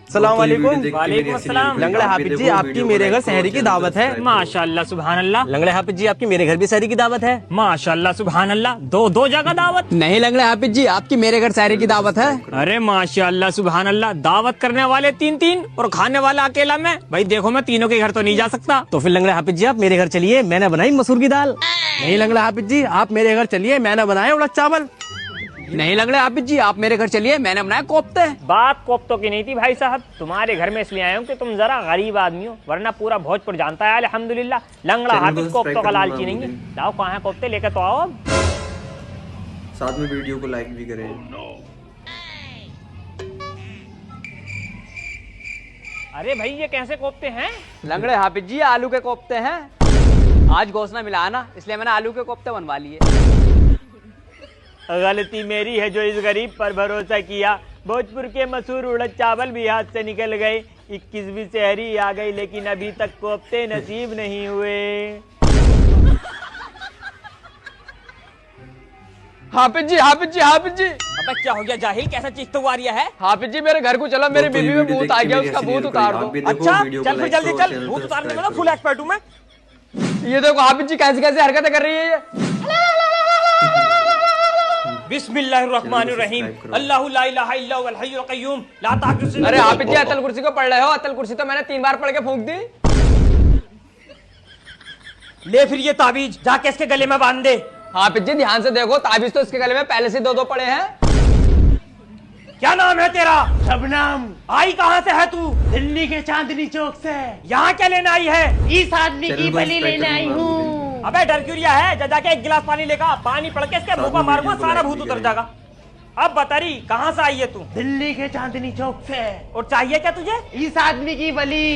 सलाम वालेकुम। वालेकुम अस्सलाम। लंगड़े हाफिज जी, आपकी मेरे घर सहरी की दावत है। माशाल्लाह सुभान अल्लाह। लंगड़े हाफिज जी, आपकी मेरे घर भी सहरी की दावत है। माशाल्लाह सुभान अल्लाह। दो जगह दावत। नहीं लंगड़े हाफिज जी, आपकी मेरे घर सहरी की दावत है। अरे माशाल्लाह सुभान अल्लाह। दावत करने वाले तीन और खाने वाला अकेला मैं। भाई देखो मैं तीनों के घर तो नहीं जा सकता। तो फिर लंगड़े हाफिज जी, आप मेरे घर चलिए, मैंने बनाई मसूर की दाल। नहीं लंगड़े हाफिज जी, आप मेरे घर चलिए, मैंने बनाए उड़द चावल। नहीं लंगड़े हाफिज जी, आप मेरे घर चलिए, मैंने बनाया कोफ्ते। बात कोफ्तों की नहीं थी भाई साहब, तुम्हारे घर में इसलिए आया हूँ कि तुम जरा गरीब आदमी हो, वरना पूरा भोजपुर जानता है अल्हम्दुलिल्लाह। लंगड़ा हाफिज कोफ्तों का लालची नहीं है। लाओ कहाँ है कोफ्ते, लेकर तो आओ। साथ में वीडियो को लाइक भी करें। अरे भाई ये कैसे कोफ्ते हैं? लंगड़े हाफिज जी, आलू के कोफ्ते हैं। आज गोश्त ना मिला ना, इसलिए मैंने आलू के कोफ्ते बनवा लिए। गलती मेरी है जो इस गरीब पर भरोसा किया। भोजपुर के मशहूर उड़द चावल भी हाथ से निकल गए। 21वीं सहरी आ गई, लेकिन अभी तक कोफ्ते नसीब नहीं हुए। हाफिज जी, हाफिज जी, हाफिज जी। अबे क्या हो गया जाहिल, कैसा चीखता हुआ आ रहा है? हाफिज जी मेरे घर को चलो, मेरी बीवी में भूत आ गया, उसका भूत उतार दो। अच्छा चल फिर जल्दी चल, भूत उतारने में ना फुल एक्सपर्ट हूँ मैं। ये देखो हाफिज जी कैसी कैसी हरकतें कर रही है ये। बिस्मिल्लाहिर्रहमानिर्रहीम। अल्लाहु ला इलाहा इल्ला हुवल हय्युल क़य्यूम ला ताखुज़ुहु सिनतुन। अरे हाफिज जी, अतल कुर्सी को पढ़ रहे हो? अतल कुर्सी तो मैंने 3 बार पढ़ के फूंक दी। ले फिर ये ताबीज जाके इसके गले में बांध दे। हाफिज जी ध्यान से देखो, ताबीज तो इसके गले में पहले से 2 पड़े हैं। क्या नाम है तेरा? शबनम। आई कहाँ से है तू? दिल्ली के चांदनी चौक से। यहाँ क्या लेने आई है? इस आदमी की बलि लेने आई हूँ। अबे डर क्यों रिया है? जा जाके 1 गिलास पानी लेकर पानी पड़ के इसके मुंह पर मारूंगा, सारा भूत उतर जाएगा। अब बता रही कहाँ से आई है तू? दिल्ली के चांदनी चौक से। और चाहिए क्या तुझे? इस आदमी की बलि।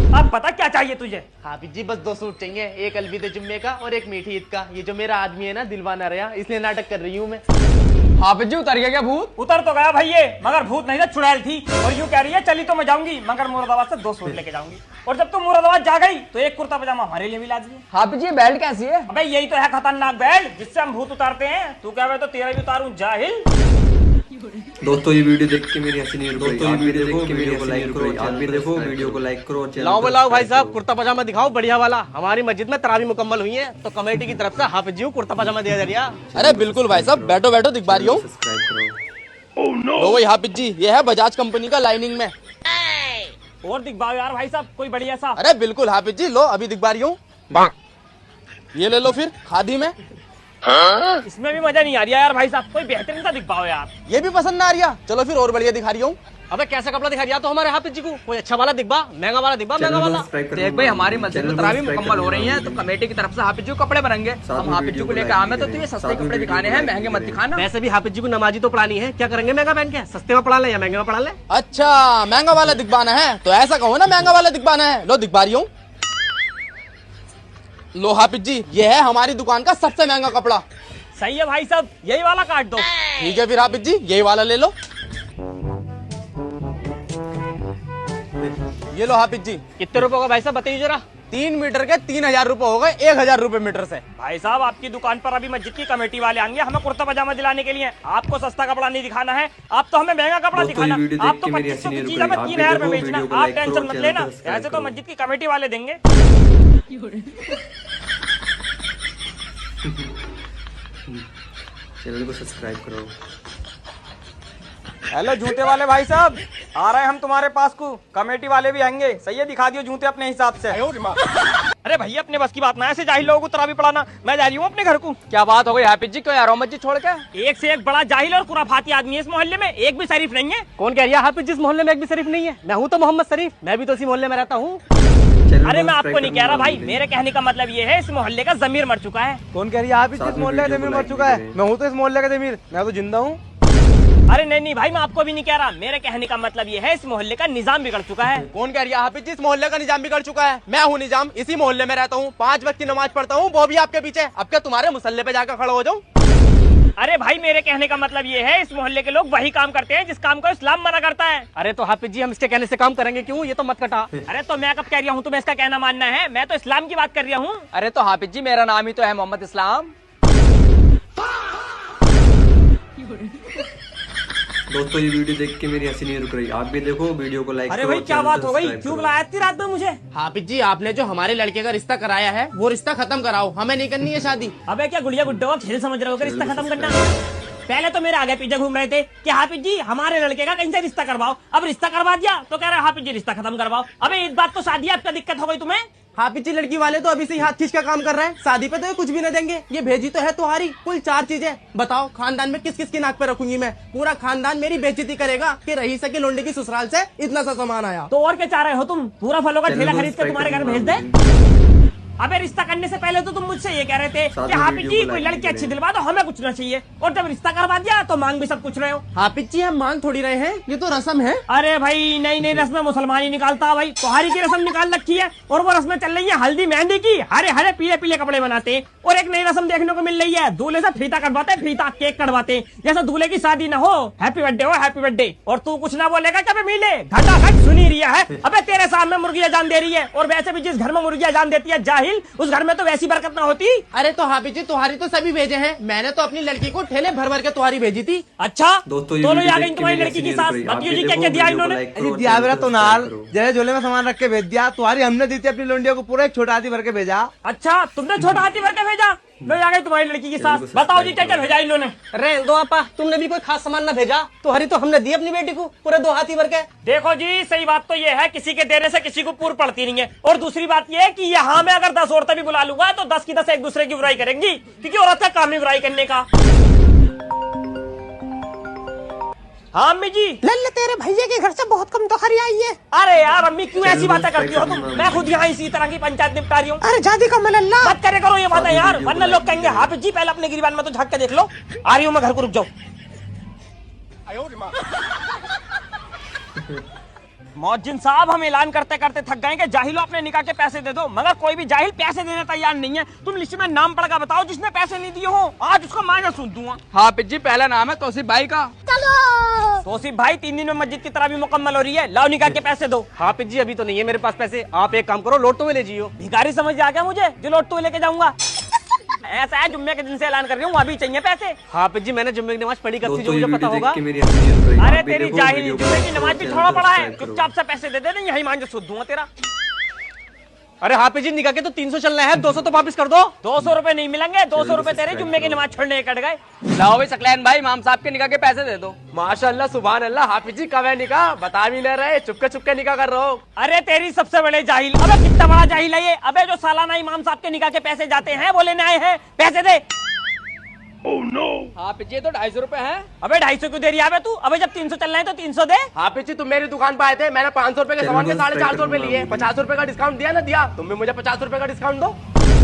अब बता क्या चाहिए तुझे? हाफिज जी बस 2 सूट चाहिए, एक अलविदा जुम्मे का और एक मीठी ईद का। ये जो मेरा आदमी है ना दिलवाना रहा, इसलिए नाटक कर रही हूँ मैं। हाफिज जी उतर गया क्या भूत? उतर तो गया भाई ये, मगर भूत नहीं था, चुड़ैल थी। और यूं कह रही है चली तो मैं जाऊंगी, मगर मुरादाबाद से 2 सूट लेके जाऊंगी। और जब तुम मुरादाबाद जा गई तो एक कुर्ता पजामा हमारे लिए भी ला दिए। हाफिज जी बेल्ट कैसी है? अबे यही तो है खतरनाक बेल्ट जिससे हम भूत उतारते हैं। तू क्या तो तेरा भी उतारूं जाहिल। दोस्तों ये वीडियो देख के मेरी हंसी नहीं रुक रही। आप भी देखो, वीडियो को लाइक करो। आप भी देखो, वीडियो को लाइक करो। लाओ लाओ भाई साहब, कुर्ता पजामा दिखाओ बढ़िया वाला। हमारी मस्जिद में तरावी मुकम्मल हुई है, तो कमेटी की तरफ से हाफिज जी को कुर्ता पजामा दिया जा रहा है। अरे बिल्कुल भाई साहब, बैठो बैठो, दिख पा रही हूँ। सब्सक्राइब करो। लो भाई हाफिज जी, ये है बजाज कंपनी का लाइनिंग में। और दिखवाओ यार भाई साहब कोई बढ़िया सा। अरे बिल्कुल हाफिज जी, लो अभी दिख पा रही हूँ। ये ले लो फिर, खादी में। इसमें भी मजा नहीं आ रहा यार भाई साहब, कोई बेहतरीन सा दिखवाओ यार। ये भी पसंद ना आ रहा, चलो फिर और बढ़िया दिखा रही हूँ। अबे कैसा कपड़ा दिखा दिया तो हमारे हाफिज जी को? कोई अच्छा वाला दिखबा, महंगा वाला दिखबा, महंगा वाला। देख भाई हमारी मस्जिद में तरावी मुकम्मल हो रही है, तो कमेटी की तरफ से हाफिज जी को कपड़े बनेंगे। हम हाफिज जी को लेकर आए तो ये सस्ते कपड़े दिखाने हैं, महंगे मत दिखाना। वैसे भी हाफिज जी को नमाजी तो पढ़ानी है, क्या करेंगे महंगा पहन के? सस्ते में पढ़ा ले या महंगे में पढ़ा ले? अच्छा महंगा वाला दिखवाना है, तो ऐसा कहो ना महंगा वाला दिखवाना है। लो दिखवा रही हूँ। लो हाफिज जी, ये है हमारी दुकान का सबसे महंगा कपड़ा। सही है भाई साहब, यही वाला काट दो। ठीक है फिर हाफिज जी, यही वाला ले लो। ये लो हाफिज जी। कितने रुपए का भाई साहब बताइए जरा? 3 मीटर के 3000 रुपए हो गए, 1000 रुपए मीटर से। भाई साहब आपकी दुकान पर अभी मस्जिद की कमेटी वाले आएंगे हमें कुर्ता पजामा दिलाने के लिए। आपको सस्ता कपड़ा नहीं दिखाना है, आप तो हमें महंगा कपड़ा दिखाना। आप तो 2500 की चीज हमें 3000 में बेचना। आप टेंशन मत लेना, ऐसे तो मस्जिद की कमेटी वाले देंगे। चैनल को सब्सक्राइब करो। हेलो जूते वाले भाई साहब, आ रहे हैं हम तुम्हारे पास को, कमेटी वाले भी आएंगे। सही है, दिखा दियो जूते अपने हिसाब से। अरे भैया अपने बस की बात ना, ऐसे जाहिल लोगों को तरावी पढ़ाना। मैं जा रही हूँ अपने घर को। क्या बात हो गई हाफिज जी, कोई यारो मस्जिद छोड़ के? एक से एक बड़ा जाहिल और खुराफाती आदमी है इस मोहल्ले में, एक भी शरीफ नहीं है। कौन कह रही है हाफिज जी इस मोहल्ले में एक भी शरीफ नहीं है? मैं हूँ तो मोहम्मद शरीफ, मैं भी तो इसी मोहल्ले में रहता हूँ। अरे मैं आपको नहीं कह रहा भाई, मेरे कहने का मतलब ये है इस मोहल्ले का जमीर मर चुका है। कौन कह रही है हाफिज इस मोहल्ले का जमीर मर चुका है? मैं हूँ तो इस मोहल्ले का जमीर, मैं तो जिंदा हूँ। अरे नहीं भाई, मैं आपको भी नहीं कह रहा, मेरे कहने का मतलब ये है इस मोहल्ले का निजाम बिगड़ चुका है। कौन कह रही है हाफिज जी इस मोहल्ले का निजाम बिगड़ चुका है? मैं हूँ निजाम, इसी मोहल्ले में रहता हूँ, 5 वक्त की नमाज पढ़ता हूँ, वो भी आपके पीछे। अब क्या तुम्हारे मुसल्ले पे जाकर खड़ा हो जाऊँ? अरे भाई मेरे कहने का मतलब ये है इस मोहल्ले के लोग वही काम करते हैं जिस काम को इस्लाम मना करता है। अरे तो हाफिज जी हम इसके कहने से काम करेंगे क्यों? ये तो मत कटा। अरे तो मैं कब कह रहा हूँ तुम्हें इसका कहना मानना है? मैं तो इस्लाम की बात कर रहा हूँ। अरे तो हाफिज जी मेरा नाम ही तो है मोहम्मद इस्लाम। दोस्तों ये वीडियो देख के मेरी हंसी नहीं रुक रही, आप भी देखो, वीडियो को लाइक अरे करो, भाई क्या चैनल बात हो गई, सब्सक्राइब क्यों करो। बुलाया इतनी रात में मुझे? हाफिज जी आपने जो हमारे लड़के का रिश्ता कराया है वो रिश्ता खत्म कराओ, हमें नहीं करनी है शादी। अबे क्या गुड़िया गुड्डो का खेल समझ रहे हो, रिश्ता खत्म करना? पहले तो मेरे आगे पीछे घूम रहे थे कि हाफिज जी हमारे लड़के का कहीं से रिश्ता करवाओ, अब रिश्ता करवा दिया तो कह रहे हाफिज जी रिश्ता खत्म करवाओ। अबे इस बात तो शादी है, आपका दिक्कत हो गई तुम्हें? हाफिज जी लड़की वाले तो अभी से ही हाथ खींच का काम कर रहे हैं, शादी पे तो ये कुछ भी न देंगे। ये भेजी तो है तुम्हारी कुल 4 चीजें, बताओ खानदान में किस किस की नाक पे रखूंगी मैं? पूरा खानदान मेरी बेइज्जती करेगा कि रईसा की लोंडे की ससुराल से इतना सा सामान आया। तो और क्या चाह रहे हो तुम, पूरा फलों का चैनल ठेला को खरीद के सब्सक्राइब तुम्हारे घर करो। भेज दे? अबे रिश्ता करने से पहले तो तुम मुझसे ये कह रहे थे साथ कि में हाफिज वीडियो जी को कोई लाइक लड़की भी अच्छी करें। दिलवा दो, हमें कुछ ना चाहिए, और जब रिश्ता करवा दिया तो मांग भी सब कुछ रहे हो। हाफिज जी हम मांग थोड़ी रहे हैं, ये तो रस्म है। अरे भाई नई नई रस्में मुसलमान ही निकालता भाई, तुम्हारी की रस्म निकाल रखी है और वो रस्में चल रही है हल्दी मेहंदी की, हरे हरे पीले पीले कपड़े बनाते हैं। और एक नई रस्म देखने को मिल रही है, दूल्हे से फीता कटवाते हैं, फीता केक कटवाते हैं, जैसे दूल्हे की शादी ना हो, हैप्पी बर्थडे हो हैप्पी बर्थडे, और तू कुछ ना बोलेगा कभी मिले घटाघट सुनी रही है। अबे तेरे सामने मुर्गियां जान दे रही है, और वैसे भी जिस घर में मुर्गियां जान देती है जाहिल, उस घर में तो वैसी बरकत ना होती। अरे तो हाफिज जी तुम्हारी तो सभी भेजे हैं, मैंने तो अपनी लड़की को ठेले भर भर के तुम्हारी भेजी थी। अच्छा दोस्तों ये तो लो वीडियो आ देख गई के तुम्हारी मेरी लड़की हंसी की नहीं सास, रुक रही, आप बतियो भी जी क्या देखो, क्या दिया वीडियो को इन्होंने? लाइक करो, दिया चैनल मेरा को तो सब्सक्राइब नाल करो। जैसे झोले में सामान रख के भेज दिया, तुम्हारी हमने दी थी अपनी लोंडियों को पूरा एक छोटा हाथी भर के भेजा। अच्छा तुमने छोटा हाथी भर के भेजा? लो आ गई तुम्हारी लड़की की सास, बताओ जी क्या क्या भेजा इन्होंने? रहने दो आपा, तुमने भी कोई खास सामान ना भेजा, तुम्हारी तो हमने दी अपनी बेटी को पूरे 2 हाथी भर के। देखो जी सही बात तो ये है, किसी के देने से किसी को पूर पड़ती नहीं है, और दूसरी बात ये है कि यहाँ मैं अगर 10 औरतें भी बुला लूंगा तो 10 की 10 एक दूसरे की बुराई करेंगी, क्योंकि औरत का काम ही बुराई करने का। हाँ अम्मी जी, लल्ले तेरे भैया के घर से बहुत कम तोहरी आई है। अरे यार अम्मी क्यों ऐसी चैनल बातें करती हो तुम? सब्सक्राइब मैं खुद यहाँ इसी तरह की पंचायत निपटा रही हूँ। अरे जादी का मल्ला। मत करे करो ये बातें यार, वीडियो वरना को लोग लाइक कहेंगे कीजिए। हाफिज जी पहले अपने गिरबान में तो झाँक के देख लो। आ रही हूँ मैं घर को, रुक जाओ। मौजिन साहब हम ऐलान करते करते थक गए कि जाहिलों अपने निकाह के पैसे दे दो, मगर कोई भी जाहिल पैसे देने तैयार नहीं है। तुम लिस्ट में नाम पढ़कर बताओ जिसने पैसे नहीं दिए हो, आज उसका मायना सुन दूंगा। हाफिज जी पहला नाम है तौसीफ भाई का। तौसीफ भाई 3 दिन में मस्जिद की तरह भी मुकम्मल हो रही है, लाओ निकाह के पैसे दो। हाफिज जी अभी तो नहीं है मेरे पास पैसे, आप एक काम करो लौटते हुए ले जियो। भिखारी समझ आ गया मुझे जो लौटते हुए लेके जाऊंगा? ऐसा है जुम्मे के दिन से ऐलान कर रही हूँ, अभी चाहिए पैसे। हाफिज जी मैंने जुम्मे की नमाज पढ़ी कब थी जो दोस्तों ये मुझे पता वीडियो होगा। देख के मेरी हंसी नहीं रुक रही, अरे आप भी तेरी देखो, जाहिल वीडियो को जुम्मे लाइक की करो, नमाज भी चैनल थोड़ा को पड़ा है, सब्सक्राइब करो। चुपचाप से पैसे दे दे, यही मान के सुध दूंगा तेरा। अरे हाफिज जी निकाह के तो 300 चलना है, 200 तो वापिस कर दो। 200 रुपए नहीं मिलेंगे, 200 रुपए तेरे सब्सक्राइब जुम्मे की करो। नमाज छोड़ने के कट गए। लाओ भाई सकलैन भाई, इमाम साहब के निकाह के पैसे दे दो। माशाल्लाह सुभान अल्लाह, हाफिज जी कब है निकाह बता भी नहीं रहे, चुपके निकाह कर रहे हो। अरे तेरी सबसे बड़े जाहिल, अबे कितना बड़ा जाहिल है ये। अबे जो सालाना इमाम साहब के निकाह के पैसे जाते हैं वो लेने आए हैं, पैसे दे। हाफिज जी तो 250 रुपए है। अबे 250 क्यों दे रही है तू? अबे जब 300 चलना है तो 300 दे। हाफिज जी तुम मेरी दुकान पे आए थे, मैंने 500 रुपए के सामान के चैनल को 450 रुपए सब्सक्राइब लिए, करो। 50 रुपए का डिस्काउंट दिया ना दिया, तुम भी मुझे 50 रुपए का डिस्काउंट दो।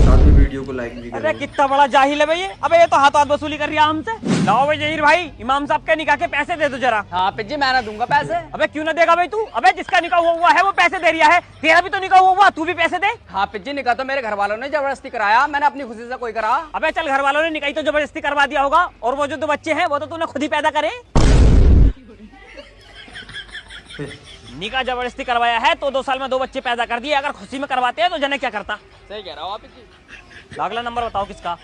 साथ में वीडियो को लाइक भी अबे करो। कितना बड़ा जाहिल है भाई ये। अबे ये तो हाथों हाथ वसूली कर रही है हमसे। लाओ भाई जहीर भाई, इमाम साहब के निकाह के पैसे दे दो जरा। हाफिज जी मैं ना दूंगा पैसे। अबे क्यों ना देगा भाई तू? अबे जिसका निकाह हुआ है वो पैसे दे रहा है, तेरा भी तो निकाह हुआ, तू भी पैसे दे। हाफिज जी निकाह तो मेरे घर वालों ने जबरदस्ती कराया, मैंने अपनी खुशी से कोई करा। अबे चल घर वालों ने निकाह तो जबरदस्ती करवा दिया होगा, और वो जो 2 बच्चे हैं वो तो तूने खुद ही पैदा करे। निकाह जबरदस्ती करवाया है तो 2 साल में 2 बच्चे पैदा कर दिए, अगर खुशी में करवाते हैं तो जने क्या करता? सही कह रहा हो हाफिज जी। अगला नंबर बताओ किसका?